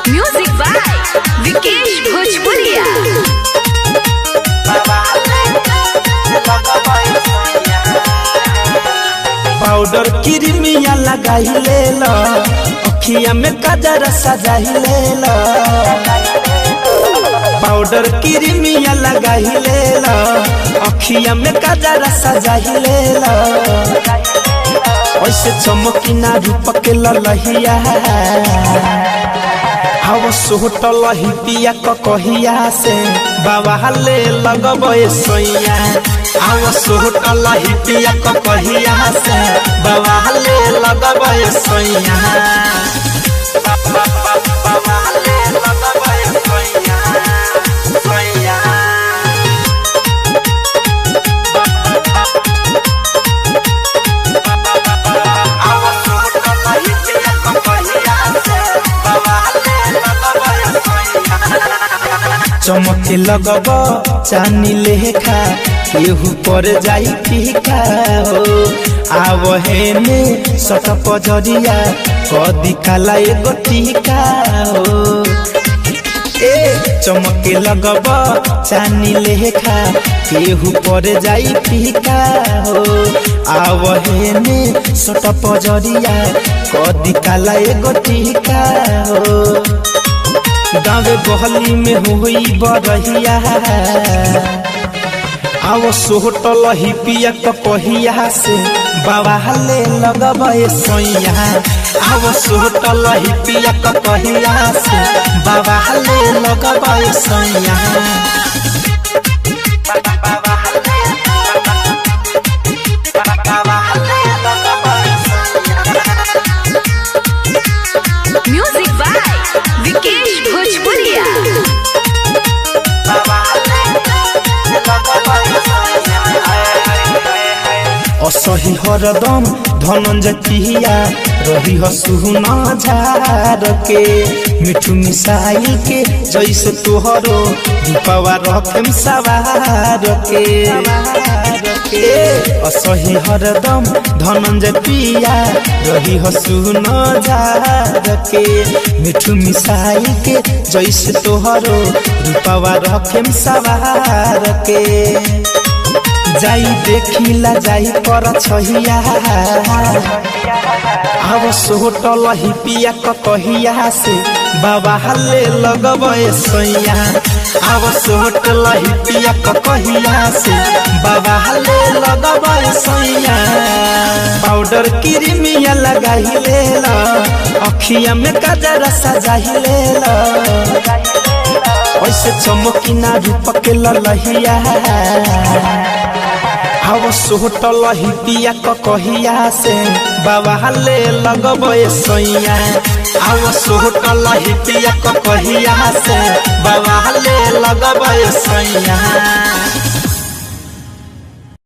Music by Vikesh भोजपुरिया। Powder Crimea लगाई ले लो, अखिया में काजर सजाई ले लो। पाउडर क्रीमिया लगाई ले लो, अखिया में काजर सजाई ले लो। ऐसे चमकी ना रूप के ललहिया, हव सोटल ही पिया कहिया से बाबा ले लगबे सोइया। हव सोटल ही पिया कहिया से बाबा ले लगबे सोइया। बाबा ले लगबे सोइया सोइया। चमके लगब चानी लेखा, केहू पर जाई फीका हो। आवहे में सट पजरिया, कदी काला एगो टीका हो। ए चमके लगब चानी लेखा, केहू पर जाई फीका हो। आवहे में सट पजरिया, कदी काला एगो टीका हो। गाँवे गहली में हुई बरहिया, आओ सोटल ही पिया कहिया से बाबा ले लगबे सोइया। आओ सोटल ही पिया कहिया से बाबा ले लगबे सोइया। म्यूजिक बाय विकेश भोजपुरिया। असही हरदम धनंजय पिया, रही हसुना झार के। मिठू मिसाइल के जैसे तोहरो दीपवा रखम सवार के। असही हरदम धनंजय पिया, रही हसुना झार के। मिठू मिसाइल के जैसे तोहरो दीपवा रखम सवार के। जाई देखिला जाई पर छहिया, अब सोटल ही पिया कहिया से बाबा ले लगबे सोइया। अब सोटल ही पिया कहिया से बाबा ले लगबे सोइया। पाउडर क्रीमिया लगाई ले लो, अखिया में काजर सजाई ले लो। ऐसे चमकी ना रूप के ललहिया, हव सोटल ही पिया कहिया से बाबा ले लगबे सोइया। हव सोटल ही पिया कहिया से बाबा ले लगबे सोइया।